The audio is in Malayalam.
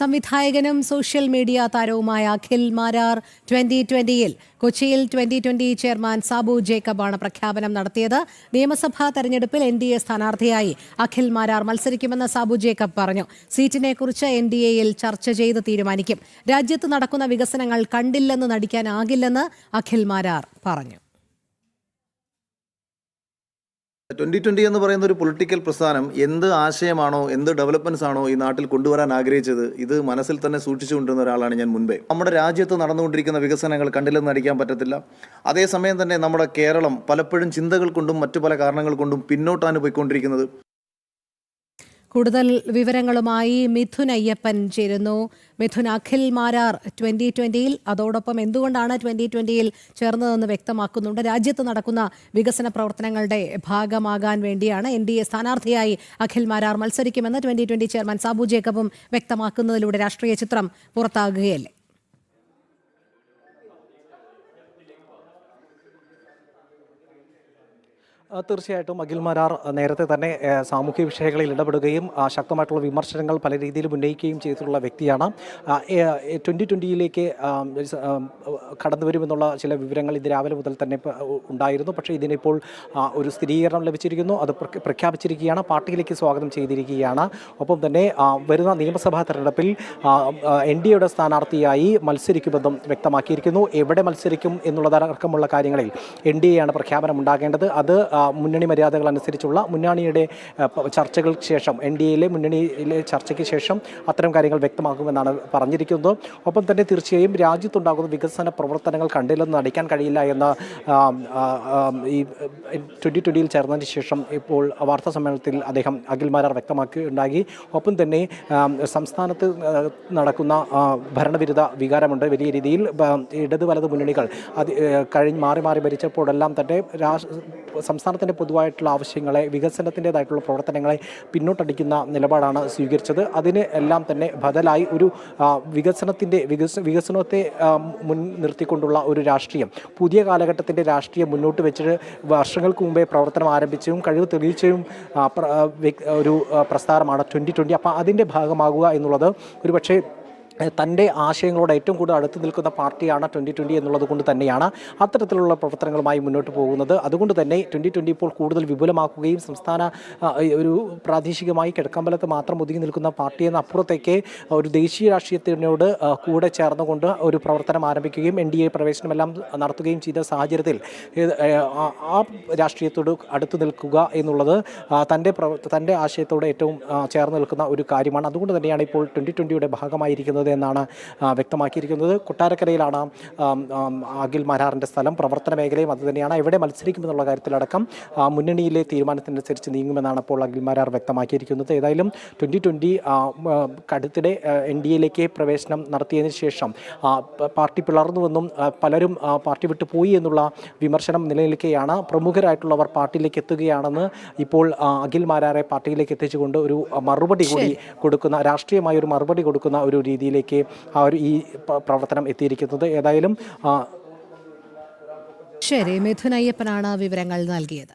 സംവിധായകനും സോഷ്യൽ മീഡിയ താരവുമായ അഖിൽ മാരാർ 2020-ൽ കൊച്ചിയിൽ 2020 ചെയർമാൻ സാബു ജേക്കബാണ് പ്രഖ്യാപനം നടത്തിയത്. നിയമസഭാ തെരഞ്ഞെടുപ്പിൽ NDA സ്ഥാനാർത്ഥിയായി അഖിൽ മാരാർ മത്സരിക്കുമെന്ന് സാബു ജേക്കബ് പറഞ്ഞു. സീറ്റിനെക്കുറിച്ച് NDAയിൽ ചർച്ച ചെയ്ത് തീരുമാനിക്കും. രാജ്യത്ത് നടക്കുന്ന വികസനങ്ങൾ കണ്ടില്ലെന്ന് നടിക്കാനാകില്ലെന്ന് അഖിൽ മാരാർ പറഞ്ഞു. 2020 എന്ന് പറയുന്ന ഒരു പൊളിറ്റിക്കൽ പ്രസ്ഥാനം എന്ത് ആശയമാണോ എന്ത് ഡെവലപ്മെന്റ്സ് ആണോ ഈ നാട്ടിൽ കൊണ്ടുവരാൻ ആഗ്രഹിച്ചത് ഇത് മനസ്സിൽ തന്നെ സൂക്ഷിച്ചുകൊണ്ടിരുന്ന ഒരാളാണ് ഞാൻ മുൻപേ. നമ്മുടെ രാജ്യത്ത് നടന്നുകൊണ്ടിരിക്കുന്ന വികസനങ്ങൾ കണ്ടില്ലെന്ന് നടിക്കാൻ പറ്റത്തില്ല. അതേസമയം തന്നെ നമ്മുടെ കേരളം പലപ്പോഴും ചിന്തകൾ കൊണ്ടും മറ്റു പല കാരണങ്ങൾ കൊണ്ടും പിന്നോട്ടാണ് പോയിക്കൊണ്ടിരിക്കുന്നത്. കൂടുതൽ വിവരങ്ങളുമായി മിഥുൻ അയ്യപ്പൻ ചേരുന്നു. മിഥുൻ, അഖിൽ മാരാർ 2020-ൽ അതോടൊപ്പം എന്തുകൊണ്ടാണ് 2020-ൽ ചേർന്നതെന്ന് വ്യക്തമാക്കുന്നുണ്ട്. രാജ്യത്ത് നടക്കുന്ന വികസന പ്രവർത്തനങ്ങളുടെ ഭാഗമാകാൻ വേണ്ടിയാണ് NDA സ്ഥാനാർത്ഥിയായി അഖിൽ മാരാർ മത്സരിക്കുമെന്ന് 2020 ചെയർമാൻ സാബു ജേക്കബും വ്യക്തമാക്കുന്നതിലൂടെ രാഷ്ട്രീയ ചിത്രം പുറത്താകുകയല്ലേ? തീർച്ചയായിട്ടും അഖിൽ മാരാർ നേരത്തെ തന്നെ സാമൂഹ്യ വിഷയങ്ങളിൽ ഇടപെടുകയും ശക്തമായിട്ടുള്ള വിമർശനങ്ങൾ പല രീതിയിലും ഉന്നയിക്കുകയും ചെയ്തിട്ടുള്ള വ്യക്തിയാണ്. 2020-ലേക്ക് കടന്നു വരുമെന്നുള്ള ചില വിവരങ്ങൾ ഇന്ന് രാവിലെ മുതൽ തന്നെ ഉണ്ടായിരുന്നു. പക്ഷേ ഇതിനിപ്പോൾ ഒരു സ്ഥിരീകരണം ലഭിച്ചിരിക്കുന്നു. അത് പ്രഖ്യാപിച്ചിരിക്കുകയാണ്. പാർട്ടിയിലേക്ക് സ്വാഗതം ചെയ്തിരിക്കുകയാണ്. ഒപ്പം തന്നെ വരുന്ന നിയമസഭാ തെരഞ്ഞെടുപ്പിൽ NDAയുടെ സ്ഥാനാർത്ഥിയായി മത്സരിക്കുമെന്നും വ്യക്തമാക്കിയിരിക്കുന്നു. എവിടെ മത്സരിക്കും എന്നുള്ളതടക്കമുള്ള കാര്യങ്ങളിൽ NDAയാണ് പ്രഖ്യാപനം ഉണ്ടാകേണ്ടത്. അത് മുന്നണി മര്യാദകൾ അനുസരിച്ചുള്ള മുന്നണിയുടെ ചർച്ചകൾക്ക് ശേഷം NDAയിലെ മുന്നണിയിലെ ചർച്ചയ്ക്ക് ശേഷം അത്തരം കാര്യങ്ങൾ വ്യക്തമാക്കുമെന്നാണ് പറഞ്ഞിരിക്കുന്നത്. ഒപ്പം തന്നെ തീർച്ചയായും രാജ്യത്തുണ്ടാകുന്ന വികസന പ്രവർത്തനങ്ങൾ കണ്ടില്ലെന്ന് നടിക്കാൻ കഴിയില്ല എന്ന് ഈ 2020-ൽ ചേർന്നതിന് ശേഷം ഇപ്പോൾ വാർത്താ സമ്മേളനത്തിൽ അദ്ദേഹം അഖിൽ മാരാർ വ്യക്തമാക്കിയുണ്ടായി. ഒപ്പം തന്നെ സംസ്ഥാനത്ത് നടക്കുന്ന ഭരണവിരുദ്ധ വികാരമുണ്ട് വലിയ രീതിയിൽ. ഇടത് വലത് മുന്നണികൾ മാറി മാറി ഭരിച്ചപ്പോഴെല്ലാം തന്നെ സംസ്ഥാനത്തിൻ്റെ പൊതുവായിട്ടുള്ള ആവശ്യങ്ങളെ വികസനത്തിൻ്റെതായിട്ടുള്ള പ്രവർത്തനങ്ങളെ പിന്നോട്ടടിക്കുന്ന നിലപാടാണ് സ്വീകരിച്ചത്. അതിന് എല്ലാം തന്നെ ബദലായി ഒരു വികസനത്തെ മുൻനിർത്തിക്കൊണ്ടുള്ള ഒരു രാഷ്ട്രീയം, പുതിയ കാലഘട്ടത്തിൻ്റെ രാഷ്ട്രീയം മുന്നോട്ട് വെച്ചിട്ട് വർഷങ്ങൾക്ക് മുമ്പേ പ്രവർത്തനം ആരംഭിച്ചതും കഴിവ് തെളിയിച്ചതും ഒരു പ്രസ്ഥാനമാണ് 2020. അപ്പോൾ അതിൻ്റെ ഭാഗമാകുക എന്നുള്ളത് ഒരുപക്ഷെ തൻ്റെ ആശയങ്ങളോട് ഏറ്റവും കൂടുതൽ അടുത്ത് നിൽക്കുന്ന പാർട്ടിയാണ് 2020 എന്നുള്ളത് കൊണ്ട് തന്നെയാണ് അത്തരത്തിലുള്ള പ്രവർത്തനങ്ങളുമായി മുന്നോട്ട് പോകുന്നത്. അതുകൊണ്ട് തന്നെ 2020 ഇപ്പോൾ കൂടുതൽ വിപുലമാക്കുകയും സംസ്ഥാന ഒരു പ്രാദേശികമായി കിഴക്കമ്പലത്ത് മാത്രം ഒതുങ്ങി നിൽക്കുന്ന പാർട്ടി എന്ന അപ്പുറത്തേക്ക് ഒരു ദേശീയ രാഷ്ട്രീയത്തിനോട് കൂടെ ചേർന്നുകൊണ്ട് ഒരു പ്രവർത്തനം ആരംഭിക്കുകയും NDA പ്രവേശനമെല്ലാം നടത്തുകയും ചെയ്ത സാഹചര്യത്തിൽ ആ രാഷ്ട്രീയത്തോട് അടുത്ത് നിൽക്കുക എന്നുള്ളത് തൻ്റെ ആശയത്തോട് ഏറ്റവും ചേർന്ന് നിൽക്കുന്ന ഒരു കാര്യമാണ്. അതുകൊണ്ട് തന്നെയാണ് ഇപ്പോൾ 2020-യുടെ ഭാഗമായിരിക്കുന്നത് എന്നാണ് വ്യക്തമാക്കിയിരിക്കുന്നത്. കൊട്ടാരക്കരയിലാണ് അഖിൽ മാരാറിൻ്റെ സ്ഥലം. പ്രവർത്തന മേഖലയും അതുതന്നെയാണ്. എവിടെ മത്സരിക്കുമെന്നുള്ള കാര്യത്തിലടക്കം മുന്നണിയിലെ തീരുമാനത്തിനനുസരിച്ച് നീങ്ങുമെന്നാണ് ഇപ്പോൾ അഖിൽ മാരാർ വ്യക്തമാക്കിയിരിക്കുന്നത്. ഏതായാലും 2020 അടുത്തിടെ NDAയിലേക്ക് പ്രവേശനം നടത്തിയതിന് ശേഷം പാർട്ടി പിളർന്നുവെന്നും പലരും പാർട്ടി വിട്ടു പോയി എന്നുള്ള വിമർശനം നിലനിൽക്കുകയാണ്. പ്രമുഖരായിട്ടുള്ളവർ പാർട്ടിയിലേക്ക് എത്തുകയാണെന്ന് ഇപ്പോൾ അഖിൽ മാരാറെ പാർട്ടിയിലേക്ക് എത്തിച്ചുകൊണ്ട് ഒരു മറുപടി കൂടി കൊടുക്കുന്ന, രാഷ്ട്രീയമായ ഒരു മറുപടി കൊടുക്കുന്ന ഒരു രീതിയിലേക്ക് ഈ പ്രവർത്തനം എത്തിയിരിക്കുന്നത്. ഏതായാലും ശരി, മിഥുൻ അയ്യപ്പനാണ് വിവരങ്ങൾ നൽകിയത്.